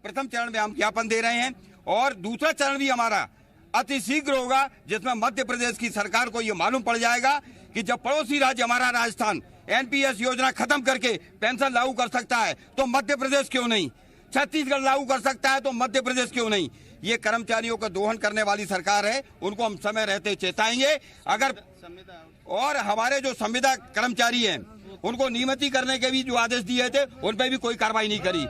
प्रथम चरण में हम ज्ञापन दे रहे हैं और दूसरा चरण भी हमारा अति शीघ्र होगा, जिसमें मध्य प्रदेश की सरकार को ये मालूम पड़ जाएगा कि जब पड़ोसी राज्य हमारा राजस्थान एनपीएस योजना खत्म करके पेंशन लागू कर सकता है तो मध्य प्रदेश क्यों नहीं, छत्तीसगढ़ लागू कर सकता है तो मध्य प्रदेश क्यों नहीं। ये कर्मचारियों का दोहन करने वाली सरकार है, उनको हम समय रहते चेताएंगे। अगर और हमारे जो संविदा कर्मचारी हैं उनको नियमित करने के भी जो आदेश दिए थे उन पर भी कोई कार्रवाई नहीं करी।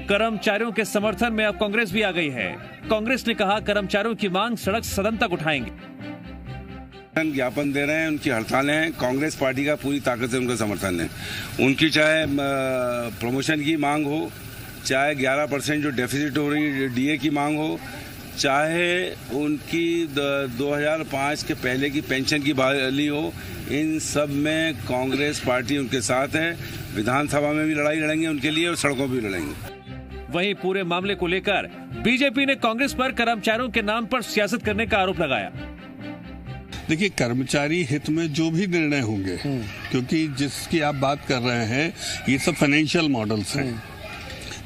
कर्मचारियों के समर्थन में अब कांग्रेस भी आ गई है। कांग्रेस ने कहा कर्मचारियों की मांग सड़क सदन तक उठाएंगे। ज्ञापन दे रहे हैं, उनकी हड़तालें हैं, कांग्रेस पार्टी का पूरी ताकत से उनका समर्थन है। उनकी चाहे प्रमोशन की मांग हो, चाहे 11% जो डेफिसिट हो रही डीए की मांग हो, चाहे उनकी 2005 के पहले की पेंशन की बहाली हो, इन सब में कांग्रेस पार्टी उनके साथ है। विधानसभा में भी लड़ाई लड़ेंगे उनके लिए और सड़कों भी लड़ेंगे। वहीं पूरे मामले को लेकर बीजेपी ने कांग्रेस पर कर्मचारियों के नाम पर सियासत करने का आरोप लगाया। देखिए, कर्मचारी हित में जो भी निर्णय होंगे, क्योंकि जिसकी आप बात कर रहे हैं ये सब फाइनेंशियल मॉडल्स हैं,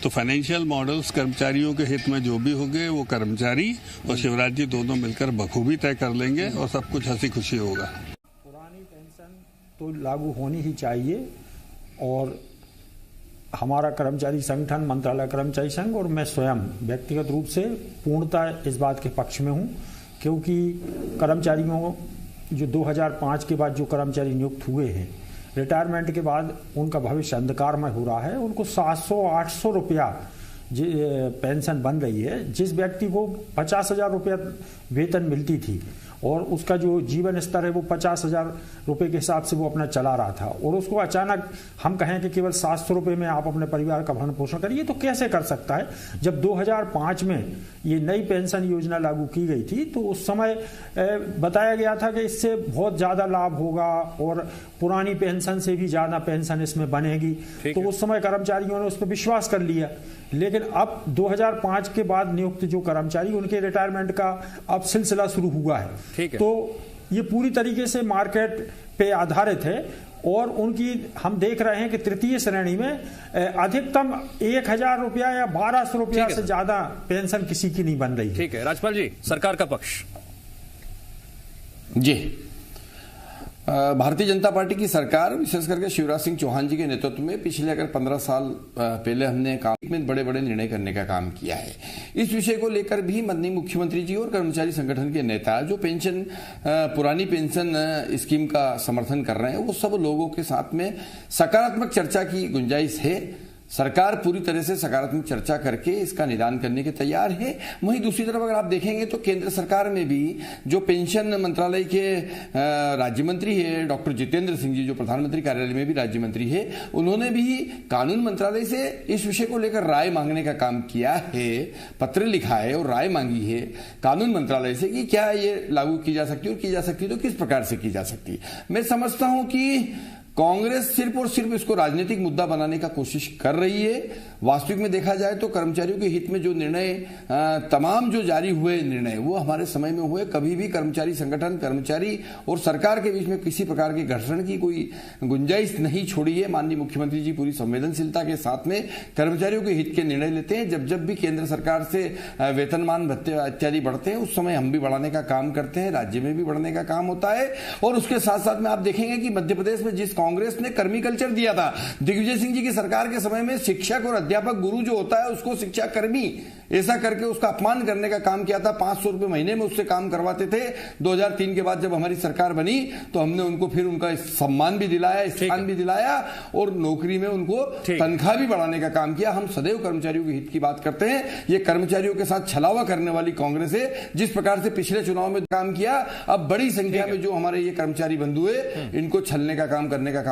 तो फाइनेंशियल मॉडल्स कर्मचारियों के हित में जो भी होंगे वो कर्मचारी और शिवराज जी दोनों मिलकर बखूबी तय कर लेंगे और सब कुछ हंसी खुशी होगा। पुरानी पेंशन तो लागू होनी ही चाहिए और हमारा कर्मचारी संगठन, मंत्रालय कर्मचारी संघ और मैं स्वयं व्यक्तिगत रूप से पूर्णतः इस बात के पक्ष में हूं, क्योंकि कर्मचारियों जो 2005 के बाद जो कर्मचारी नियुक्त हुए हैं, रिटायरमेंट के बाद उनका भविष्य अंधकारमय हो रहा है। उनको 700-800 रुपया पेंशन बन रही है। जिस व्यक्ति को 50,000 रुपया वेतन मिलती थी और उसका जो जीवन स्तर है वो 50,000 रुपये के हिसाब से वो अपना चला रहा था, और उसको अचानक हम कहें कि केवल 700 रुपये में आप अपने परिवार का भरण पोषण करिए, तो कैसे कर सकता है। जब 2005 में ये नई पेंशन योजना लागू की गई थी तो उस समय बताया गया था कि इससे बहुत ज़्यादा लाभ होगा और पुरानी पेंशन से भी ज़्यादा पेंशन इसमें बनेगी, तो उस समय कर्मचारियों ने उस पर विश्वास कर लिया। लेकिन अब 2005 के बाद नियुक्त जो कर्मचारी, उनके रिटायरमेंट का अब सिलसिला शुरू हुआ है, तो ये पूरी तरीके से मार्केट पे आधारित है और उनकी हम देख रहे हैं कि तृतीय श्रेणी में अधिकतम 1,000 रुपया या 1,200 रुपया से ज्यादा पेंशन किसी की नहीं बन रही। ठीक है राजपाल जी, सरकार का पक्ष। जी, भारतीय जनता पार्टी की सरकार विशेष करके शिवराज सिंह चौहान जी के नेतृत्व में पिछले अगर 15 साल पहले हमने काम में बड़े बड़े निर्णय करने का काम किया है। इस विषय को लेकर भी माननीय मुख्यमंत्री जी और कर्मचारी संगठन के नेता जो पेंशन पुरानी पेंशन स्कीम का समर्थन कर रहे हैं, वो सब लोगों के साथ में सकारात्मक चर्चा की गुंजाइश है। सरकार पूरी तरह से सकारात्मक चर्चा करके इसका निदान करने के तैयार है। वहीं दूसरी तरफ अगर आप देखेंगे तो केंद्र सरकार में भी जो पेंशन मंत्रालय के राज्य मंत्री है डॉक्टर जितेंद्र सिंह जी, जो प्रधानमंत्री कार्यालय में भी राज्य मंत्री है, उन्होंने भी कानून मंत्रालय से इस विषय को लेकर राय मांगने का काम किया है, पत्र लिखा है और राय मांगी है कानून मंत्रालय से कि क्या ये लागू की जा सकती है और की जा सकती है तो किस प्रकार से की जा सकती है। मैं समझता हूं कि कांग्रेस सिर्फ और सिर्फ इसको राजनीतिक मुद्दा बनाने का कोशिश कर रही है। वास्तविक में देखा जाए तो कर्मचारियों के हित में जो निर्णय तमाम जो जारी हुए निर्णय वो हमारे समय में हुए। कभी भी कर्मचारी संगठन, कर्मचारी और सरकार के बीच में किसी प्रकार के घर्षण की कोई गुंजाइश नहीं छोड़ी है। माननीय मुख्यमंत्री जी पूरी संवेदनशीलता के साथ में कर्मचारियों के हित के निर्णय लेते हैं। जब जब भी केंद्र सरकार से वेतनमान भत्ते इत्यादि बढ़ते हैं उस समय हम भी बढ़ाने का काम करते हैं, राज्य में भी बढ़ने का काम होता है। और उसके साथ साथ में आप देखेंगे कि मध्य प्रदेश में जिस कांग्रेस ने कर्मी कल्चर दिया था दिग्विजय सिंह जी की सरकार के समय में, शिक्षक और अध्यापक गुरु जो होता है उसको शिक्षा कर्मी ऐसा करके उसका अपमान करने का काम किया था। 500 रुपए महीने में उससे काम करवाते थे। 2003 के बाद जब हमारी सरकार बनी तो हमने उनको फिर उनका सम्मान भी दिलाया, स्थान भी दिलाया और नौकरी में उनको तनख्वाह भी बढ़ाने का काम किया। हम सदैव कर्मचारियों के हित की बात करते हैं। ये कर्मचारियों के साथ छलावा करने वाली कांग्रेस है। जिस प्रकार से पिछले चुनाव में काम किया, अब बड़ी संख्या में जो हमारे ये कर्मचारी बंधु है इनको छलने का काम करने का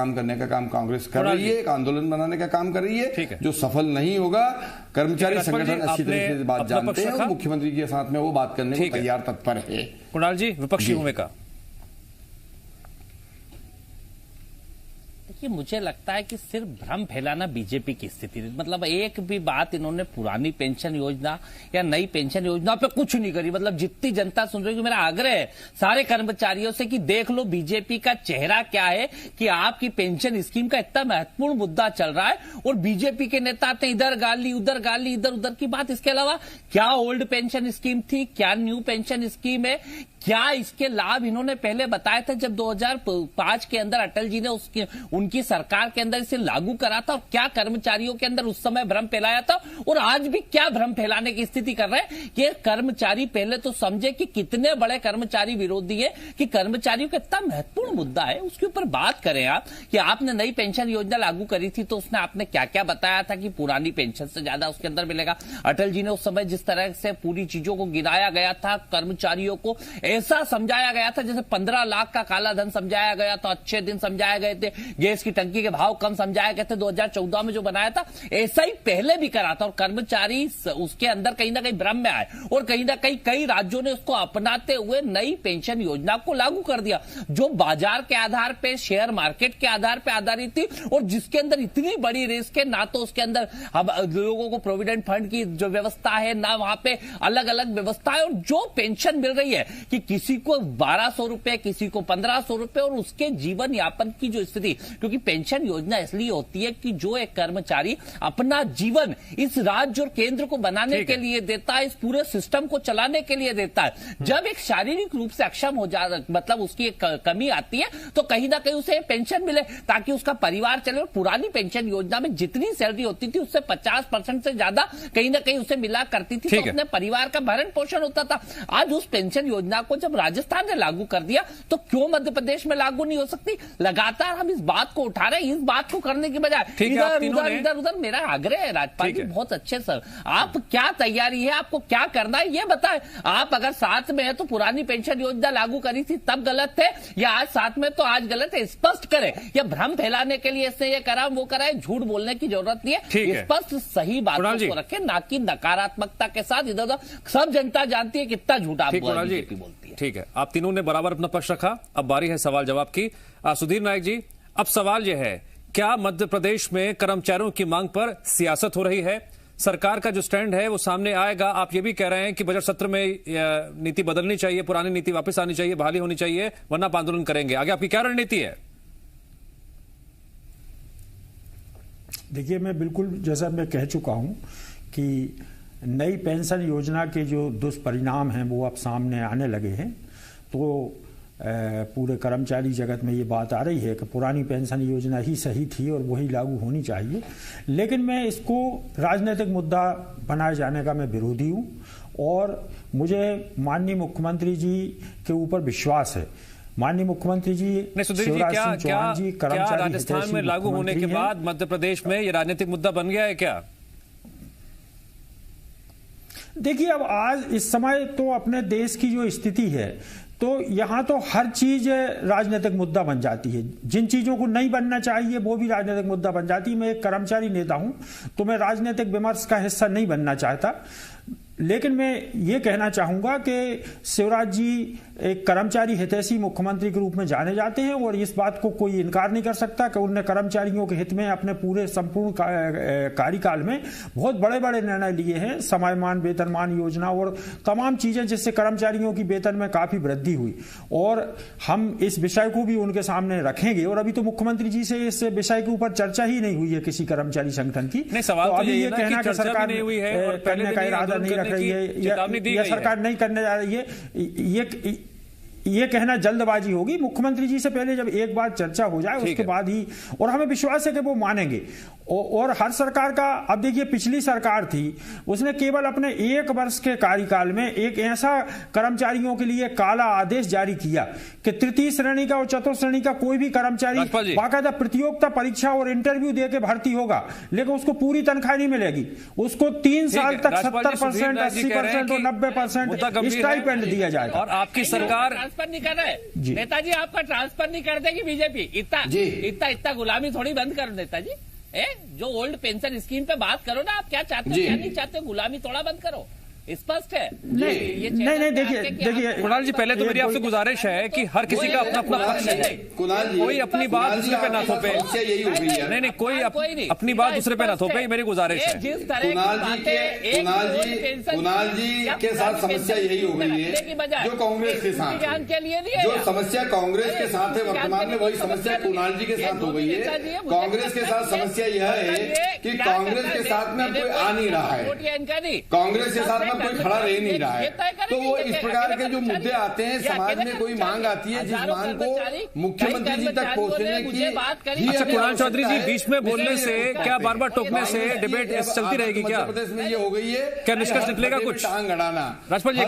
काम कांग्रेस कर रही है। एक आंदोलन बनाने का काम कर रही है जो सफल नहीं होगा। कर्मचारी संगठन अच्छी तरह से बात जानते हैं और मुख्यमंत्री के साथ में वो बात करने को तैयार तत्पर है। कुणाल जी, विपक्षी भूमिका। देखिए, मुझे लगता है कि सिर्फ भ्रम फैलाना बीजेपी की स्थिति है। मतलब एक भी बात इन्होंने पुरानी पेंशन योजना या नई पेंशन योजना पे कुछ नहीं करी। मतलब जितनी जनता सुन रही है, मेरा आग्रह है सारे कर्मचारियों से कि देख लो बीजेपी का चेहरा क्या है, कि आपकी पेंशन स्कीम का इतना महत्वपूर्ण मुद्दा चल रहा है और बीजेपी के नेता आते इधर गाली उधर गाली, इधर उधर की बात। इसके अलावा क्या ओल्ड पेंशन स्कीम थी, क्या न्यू पेंशन स्कीम है, क्या इसके लाभ इन्होंने पहले बताए थे जब 2005 के अंदर अटल जी ने उनकी सरकार के अंदर इसे लागू करा था, और क्या कर्मचारियों के अंदर उस समय भ्रम फैलाया था, और आज भी क्या भ्रम फैलाने की स्थिति कर रहे हैं। कि कर्मचारी पहले तो समझे कि कितने बड़े कर्मचारी विरोधी है, कि कर्मचारियों का इतना महत्वपूर्ण मुद्दा है, उसके ऊपर बात करें आप। कि आपने नई पेंशन योजना लागू करी थी तो उसने आपने क्या क्या बताया था कि पुरानी पेंशन से ज्यादा उसके अंदर मिलेगा। अटल जी ने उस समय जिस तरह से पूरी चीजों को गिनाया गया था, कर्मचारियों को ऐसा समझाया गया था जैसे 15 लाख का काला धन समझाया गया था, अच्छे दिन समझाए गए थे, गैस की टंकी के भाव कम समझाए गए थे 2014 में जो बनाया था, ऐसा ही पहले भी करा था। और कर्मचारी उसके अंदर कहीं ना कहीं भ्रम में आए और कहीं ना कहीं कई राज्यों ने उसको अपनाते हुए नई पेंशन योजना को लागू कर दिया, जो बाजार के आधार पर, शेयर मार्केट के आधार पर आधारित थी, और जिसके अंदर इतनी बड़ी रिस्क है, ना तो उसके अंदर लोगों को प्रोविडेंट फंड की जो व्यवस्था है, ना वहां पे अलग अलग व्यवस्था है, और जो पेंशन मिल रही है कि किसी को 1200 रुपए, किसी को 1500 रुपए, और उसके जीवन यापन की जो स्थिति, क्योंकि पेंशन योजना इसलिए होती है कि जो एक कर्मचारी अपना जीवन इस राज्य और केंद्र को बनाने के लिए देता है, इस पूरे सिस्टम को चलाने के लिए देता है। जब एक शारीरिक रूप से अक्षम हो जा, मतलब उसकी एक कमी आती है, तो कहीं ना कहीं उसे पेंशन मिले ताकि उसका परिवार चले। और पुरानी पेंशन योजना में जितनी सैलरी होती थी उससे 50% से ज्यादा कहीं ना कहीं उसे मिला करती थी, तो अपने परिवार का भरण पोषण होता था। आज उस पेंशन योजना को जब राजस्थान ने लागू कर दिया तो क्यों मध्य प्रदेश में लागू नहीं हो सकती। लगातार हम इस बात को उठा रहे हैं, इस बात को करने की बजाय इधर उधर। मेरा आग्रह है राजपाल जी, बहुत अच्छे सर, आप क्या तैयारी है, आपको क्या करना है ये बताएं। आप अगर साथ में है तो पुरानी पेंशन योजना लागू करी थी तब गलत थे, या आज साथ में तो आज गलत है, स्पष्ट करें। या भ्रम फैलाने के लिए इसने ये करा वो करा, झूठ बोलने की जरूरत नहीं है, स्पष्ट सही बातों को रखें, ना कि नकारात्मकता के साथ इधर उधर। सब जनता जानती है कितना झूठ आप बोलती है। ठीक है, आप तीनों ने बराबर अपना पक्ष रखा। अब बारी है सवाल जवाब की। सुधीर नायक जी, अब सवाल यह है, क्या मध्य प्रदेश में कर्मचारियों की मांग पर सियासत हो रही है? सरकार का जो स्टैंड है वो सामने आएगा। आप ये भी कह रहे हैं कि बजट सत्र में नीति बदलनी चाहिए, पुरानी नीति वापस आनी चाहिए, बहाली होनी चाहिए, वरना आप आंदोलन करेंगे। आगे आपकी क्या रणनीति है? देखिए, मैं बिल्कुल जैसा मैं कह चुका हूं कि नई पेंशन योजना के जो दुष्परिणाम हैं वो अब सामने आने लगे हैं। तो पूरे कर्मचारी जगत में ये बात आ रही है कि पुरानी पेंशन योजना ही सही थी और वही लागू होनी चाहिए। लेकिन मैं इसको राजनीतिक मुद्दा बनाए जाने का मैं विरोधी हूँ, और मुझे माननीय मुख्यमंत्री जी के ऊपर विश्वास है। माननीय मुख्यमंत्री जी शिवराज सिंह चौहान जी कर्मचारी राजस्थान में लागू होने के बाद मध्य प्रदेश में ये राजनीतिक मुद्दा बन गया है क्या? देखिए, अब आज इस समय तो अपने देश की जो स्थिति है, तो यहाँ तो हर चीज राजनीतिक मुद्दा बन जाती है। जिन चीजों को नहीं बनना चाहिए वो भी राजनीतिक मुद्दा बन जाती है। मैं एक कर्मचारी नेता हूं, तो मैं राजनीतिक विमर्श का हिस्सा नहीं बनना चाहता। लेकिन मैं ये कहना चाहूंगा कि शिवराज जी एक कर्मचारी हितैषी मुख्यमंत्री के रूप में जाने जाते हैं, और इस बात को कोई इनकार नहीं कर सकता कि उन्होंने कर्मचारियों के हित में अपने पूरे संपूर्ण कार्यकाल में बहुत बड़े बड़े निर्णय लिए हैं। समयमान वेतनमान योजना और तमाम चीजें, जिससे कर्मचारियों की वेतन में काफी वृद्धि हुई, और हम इस विषय को भी उनके सामने रखेंगे। और अभी तो मुख्यमंत्री जी से इस विषय के ऊपर चर्चा ही नहीं हुई है किसी कर्मचारी संगठन की। तो अभी ये कहना कि सरकार करने का इरादा नहीं रख रही है या सरकार नहीं करने जा रही है, ये कहना जल्दबाजी होगी। मुख्यमंत्री जी से पहले जब एक बार चर्चा हो जाए उसके बाद ही, और हमें विश्वास है कि वो मानेंगे। और हर सरकार का, अब देखिए पिछली सरकार थी, उसने केवल अपने 1 वर्ष के कार्यकाल में एक ऐसा कर्मचारियों के लिए काला आदेश जारी किया कि तृतीय श्रेणी का और चतुर्थ श्रेणी का कोई भी कर्मचारी बाकायदा प्रतियोगिता परीक्षा और इंटरव्यू दे के भर्ती होगा, लेकिन उसको पूरी तनख्वाह नहीं मिलेगी। उसको 3 साल तक 70%, 80% और 90% स्टाइपेंड दिया जाएगा। और आपकी सरकार ट्रांसफर नहीं कर रहे नेताजी, आपका ट्रांसफर नहीं कर देगी बीजेपी। इतना गुलामी थोड़ी बंद कर नेताजी। जो ओल्ड पेंशन स्कीम पे बात करो ना, आप क्या चाहते हो क्या नहीं चाहते, गुलामी थोड़ा बंद करो। स्पष्ट है। नहीं देखिए कुणाल जी, पहले तो मेरी आपसे गुजारिश है कि हर किसी का अपना अपना पक्ष है, कोई अपनी बात दूसरे पे ना थोपे। नहीं, कोई अपनी बात दूसरे पे ना थोपे, मेरी गुजारिश है। कुणाल जी के साथ समस्या यही हो गई है जो कांग्रेस के साथ, जो समस्या कांग्रेस के साथ है वर्तमान में, वही समस्या कुणाल जी के साथ हो गई है। कांग्रेस के साथ समस्या यह है कि कांग्रेस के साथ में कोई आ नहीं रहा है, कांग्रेस के साथ में कोई खड़ा रह नहीं रहा है। तो वो इस प्रकार के जो मुद्दे आते हैं, समाज में कोई मांग आती है, जिस मांग को मुख्यमंत्री जी तक पहुंचने की। अच्छा कुणाल चौधरी जी, बीच में बोलने से क्या, बार बार टोकने से डिबेट चलती रहेगी क्या? मध्य प्रदेश में ये हो गई है, क्या निष्कर्ष निकलेगा कुछ? टांग अड़ाना, राजपाल जी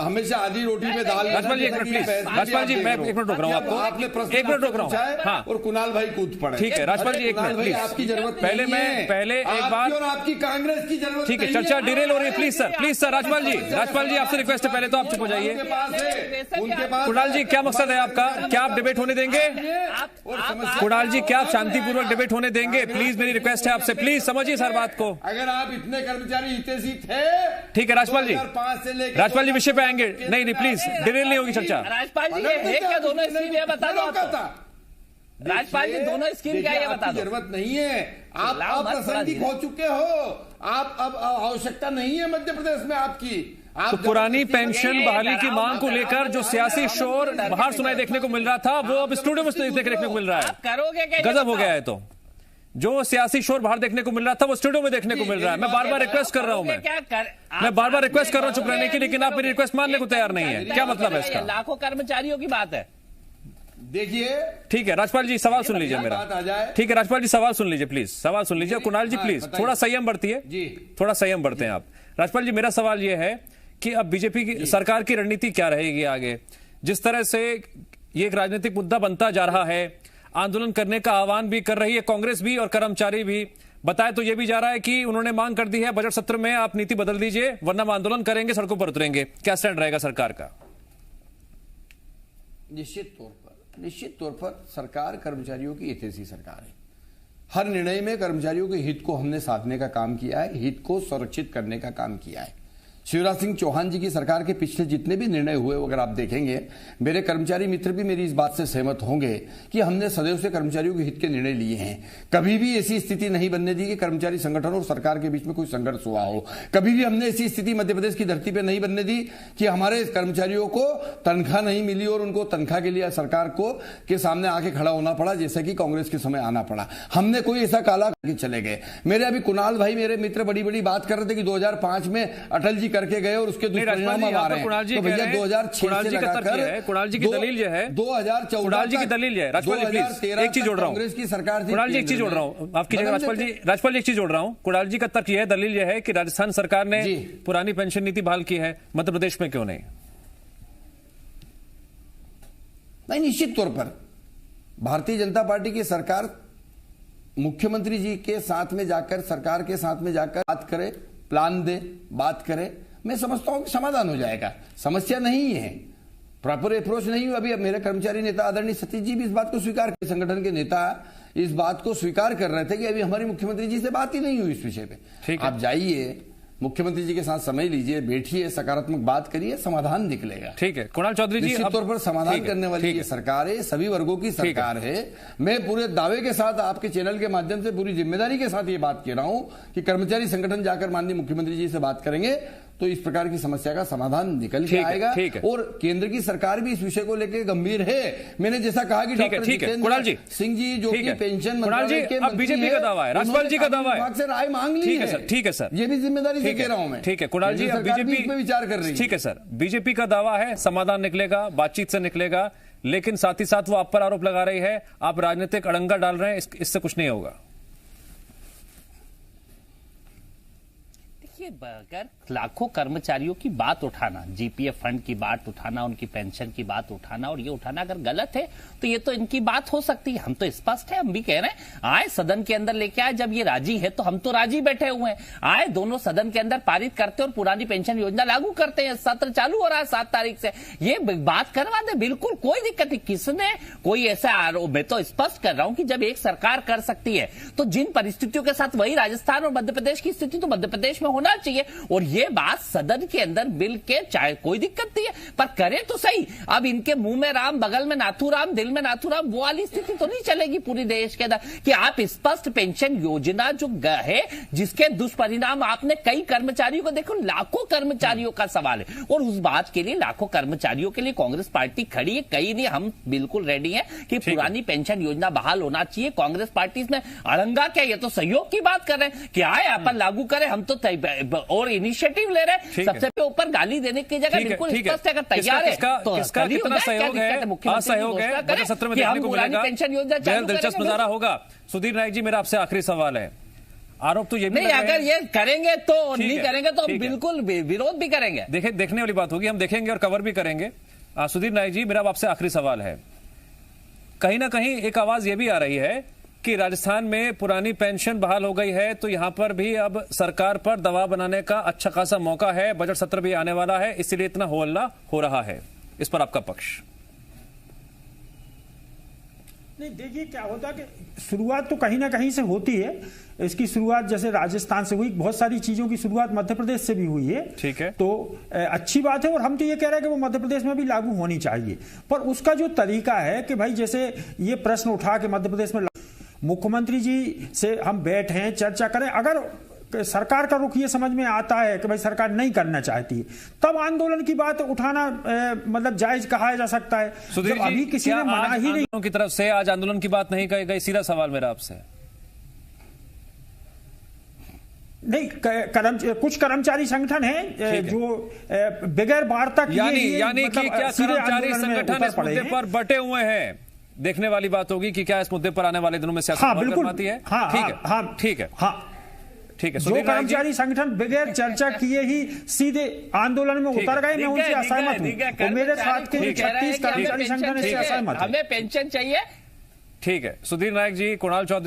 हमेशा आधी रोटी में दाल। राजपाल जी एक मिनट प्लीज, राजपाल जी मैं 1 मिनट रोक रहा हूँ आपको, आपने प्रश्न 1 मिनट रोक रहा हूँ। हाँ, और कुणाल भाई कूद पड़े। ठीक है राजपाल जी 1 मिनट प्लीज, आपकी जरूरत पहले एक बार, आपकी कांग्रेस की जरूरत। ठीक है, चर्चा डिरेल हो रही है, प्लीज सर राजपाल जी आपसे रिक्वेस्ट है, पहले तो आप चुप हो जाइए। कुणाल जी क्या मकसद है आपका, क्या आप डिबेट होने देंगे? कुणाल जी क्या आप शांतिपूर्वक डिबेट होने देंगे? प्लीज मेरी रिक्वेस्ट है आपसे, प्लीज समझिए सर बात को। अगर आप इतने कर्मचारी हितैषी थे, ठीक है राजपाल जी विषय पे आएंगे। नहीं प्लीज डिरेल नहीं होगी चर्चा। राजपाल जी ये क्या दोनों स्कीम ये बता दो, राजपाल जी दोनों स्कीम क्या ये बता दो। जरूरत नहीं है, आप अप्रासंगिक हो चुके हो, आप अब आवश्यकता नहीं है मध्य प्रदेश में आपकी। तो पुरानी पेंशन बहाली की मांग को लेकर जो सियासी शोर बाहर सुनाई देखने को मिल रहा था, वो अब स्टूडियो में देखने को मिल रहा है। करोगे क्या? गजब हो गया है। तो जो सियासी शोर बाहर देखने को मिल रहा था, वो स्टूडियो में देखने को मिल रहा है। मैं बार बार रिक्वेस्ट कर रहा हूं, मैं बार बार रिक्वेस्ट कर रहा हूं चुप रहने की, लेकिन आप मेरी रिक्वेस्ट मानने को तैयार नहीं है। क्या मतलब है इसका? लाखों कर्मचारियों की बात है। देखिए ठीक है राजपाल जी सवाल सुन लीजिए मेरा। ठीक है राजपाल जी सवाल सुन लीजिए, प्लीज सवाल सुन लीजिए। कुणाल जी प्लीज थोड़ा संयम बरतिए, थोड़ा संयम बरते हैं आप। राजपाल जी मेरा सवाल यह है कि अब बीजेपी की सरकार की रणनीति क्या रहेगी आगे? जिस तरह से ये एक राजनीतिक मुद्दा बनता जा रहा है, आंदोलन करने का आह्वान भी कर रही है कांग्रेस भी और कर्मचारी भी। बताया तो यह भी जा रहा है कि उन्होंने मांग कर दी है बजट सत्र में आप नीति बदल दीजिए, वरना हम आंदोलन करेंगे, सड़कों पर उतरेंगे। क्या स्टैंड रहेगा सरकार का? निश्चित तौर पर सरकार कर्मचारियों की हितैषी सरकार है। हर निर्णय में कर्मचारियों के हित को हमने साधने का काम किया है, हित को संरक्षित करने का काम किया है। शिवराज सिंह चौहान जी की सरकार के पिछले जितने भी निर्णय हुए, अगर आप देखेंगे, मेरे कर्मचारी मित्र भी मेरी इस बात से सहमत होंगे कि हमने सदैव से कर्मचारियों के हित के निर्णय लिए हैं। कभी भी ऐसी स्थिति नहीं बनने दी कि कर्मचारी संगठन और सरकार के बीच में कोई संघर्ष हुआ हो। कभी भी हमने ऐसी स्थिति मध्य प्रदेश की धरती पर नहीं बनने दी कि हमारे कर्मचारियों को तनख्वाह नहीं मिली और उनको तनख्वाह के लिए सरकार को के सामने आके खड़ा होना पड़ा, जैसे कि कांग्रेस के समय आना पड़ा। हमने कोई ऐसा काला करके चले गए। मेरे अभी कुणाल भाई मेरे मित्र बड़ी बड़ी बात कर रहे थे कि 2005 में अटल जी करके गए और उसके दुष्परिणाम आ रहे हैं। तो भैया 2006 से लगाकर कुणाल जी की दलील जो है 2014 कुणाल जी की दलील है। राजपाल जी प्लीज एक चीज जोड़ रहा हूं, कांग्रेस की सरकार थी। कुणाल जी एक चीज जोड़ रहा हूं आपकी जगह, राजपाल जी एक चीज जोड़ रहा हूं। कुणाल जी का तर्क यह है, दलील यह है कि राजस्थान सरकार ने पुरानी पेंशन नीति बहाल की है, मध्य प्रदेश में क्यों नहीं? निश्चित तौर पर भारतीय जनता पार्टी की सरकार मुख्यमंत्री जी के साथ में जाकर, सरकार के साथ में जाकर बात करे, प्लान दे, बात करे, मैं समझता हूं कि समाधान हो जाएगा। समस्या नहीं है, प्रॉपर अप्रोच नहीं हुआ। अभी मेरे कर्मचारी नेता आदरणीय सतीश जी भी इस बात को स्वीकार कर, संगठन के नेता इस बात को स्वीकार कर रहे थे कि अभी हमारी मुख्यमंत्री जी से बात ही नहीं हुई इस विषय पे। आप जाइए, मुख्यमंत्री जी के साथ समय लीजिए, बैठिए, सकारात्मक बात करिए, समाधान निकलेगा। ठीक है कुणाल चौधरी जी, निश्चित तौर पर समाधान करने वाली ये सरकार है, सभी वर्गों की सरकार है। मैं पूरे दावे के साथ आपके चैनल के माध्यम से पूरी जिम्मेदारी के साथ ये बात कह रहा हूं कि कर्मचारी संगठन जाकर माननीय मुख्यमंत्री जी से बात करेंगे तो इस प्रकार की समस्या का समाधान निकल के आएगा। और केंद्र की सरकार भी इस विषय को लेकर गंभीर है। मैंने जैसा कहा कि डॉक्टर जितेंद्र सिंह जी जो कि पेंशन मंत्रालय के बीजेपी का दावा है, राजपाल जी का दावा है, से राय मांग ली है। ठीक है सर, ये भी जिम्मेदारी से कह रहा हूं मैं। ठीक है कुणाल जी, बीजेपी पे विचार कर रही है। ठीक है सर, बीजेपी का दावा है समाधान निकलेगा, बातचीत से निकलेगा, लेकिन साथ ही साथ वो आप पर आरोप लगा रही है आप राजनीतिक अड़ंगा डाल रहे हैं, इससे कुछ नहीं होगा। अगर लाखों कर्मचारियों की बात उठाना, जीपीएफ फंड की बात उठाना, उनकी पेंशन की बात उठाना और ये उठाना अगर गलत है तो ये तो इनकी बात हो सकती है। हम तो स्पष्ट है, हम भी कह रहे हैं आए सदन के अंदर लेके आए, जब ये राजी है तो हम तो राजी बैठे हुए हैं, आए दोनों सदन के अंदर पारित करते और पुरानी पेंशन योजना लागू करते हैं। सत्र चालू हो रहा है 7 तारीख से, ये बात करवा दे, बिल्कुल कोई दिक्कत नहीं। किसने कोई ऐसा आरोप, मैं तो स्पष्ट कर रहा हूं कि जब एक सरकार कर सकती है तो जिन परिस्थितियों के साथ वही राजस्थान और मध्य प्रदेश की स्थिति तो मध्य प्रदेश में होना होना चाहिए। और ये बात सदन के अंदर बिल के चाहे कोई दिक्कत नहीं है, पर करे तो सही। अब इनके मुंह में राम, बगल में नाथूराम, दिल में नाथूराम, वो वाली स्थिति तो नहीं चलेगी पूरी देश के अंदर कि आप स्पष्ट पेंशन योजना जो है जिसके दुष्परिणाम आपने कई कर्मचारियों को, देखो लाखों कर्मचारियों का सवाल है, और उस बात के लिए लाखों कर्मचारियों के लिए कांग्रेस पार्टी खड़ी है। कहीं नहीं, हम बिल्कुल रेडी हैं कि पुरानी पेंशन योजना बहाल होना चाहिए। कांग्रेस पार्टी इसमें अड़ंगा क्या, ये तो सहयोग की बात कर रहे हैं कि आए अपन लागू करें, हम तो और इनिशिएटिव ले रहे हैं। सबसे ऊपर गाली देने की जगह बिल्कुल स्पष्ट है, अगर तैयार है तो इसका कितना सहयोग है, असहयोग है, बजट सत्र में देखने को मिलेगा। पेंशन योजना दिलचस्प नजारा होगा। सुधीर नायक जी, मेरा आपसे आखिरी सवाल है। आरोप तो ये भी नहीं, अगर ये करेंगे तो नहीं करेंगे तो हम बिल्कुल विरोध भी करेंगे। देखने वाली बात होगी, हम देखेंगे और कवर भी करेंगे। सुधीर नायक जी, मेरा आपसे आखिरी सवाल है। कहीं ना कहीं एक आवाज ये भी आ रही है कि राजस्थान में पुरानी पेंशन बहाल हो गई है, तो यहां पर भी अब सरकार पर दबाव बनाने का अच्छा खासा मौका है। बजट सत्र भी आने वाला है, इसीलिए इतना हो हल्ला हो रहा है। इस पर आपका पक्ष? नहीं, देखिए क्या होता है कि शुरुआत तो कहीं ना कहीं से होती है। इसकी शुरुआत जैसे राजस्थान से हुई, बहुत सारी चीजों की शुरुआत मध्य प्रदेश से भी हुई है। ठीक है, तो अच्छी बात है, और हम तो ये कह रहे हैं कि वो मध्य प्रदेश में भी लागू होनी चाहिए। पर उसका जो तरीका है कि भाई जैसे ये प्रश्न उठा के मध्य प्रदेश में मुख्यमंत्री जी से हम बैठे हैं, चर्चा करें, अगर सरकार का रुख ये समझ में आता है कि भाई सरकार नहीं करना चाहती, तब आंदोलन की बात उठाना मतलब जायज कहा जा सकता है। सुधीर जी, अभी किसी ने मना ही नहीं की तरफ से आज आंदोलन की बात नहीं कही गई। सीधा सवाल मेरा आपसे। नहीं, कुछ कर्मचारी संगठन हैं जो बगैर वार्ता किए यानी कि क्या कर्मचारी संगठन इस मुद्दे पर बटे हुए हैं? देखने वाली बात होगी कि क्या इस मुद्दे पर आने वाले दिनों में सियासत आती है। ठीक है। जो कर्मचारी संगठन बगैर चर्चा किए ही सीधे आंदोलन में उतर गए, मैं उनसे असहमत हूं। मेरे साथ के 36 कर्मचारी संगठन इससे असहमत है। हमें पेंशन चाहिए। ठीक है। सुधीर नायक जी, कुणाल चौधरी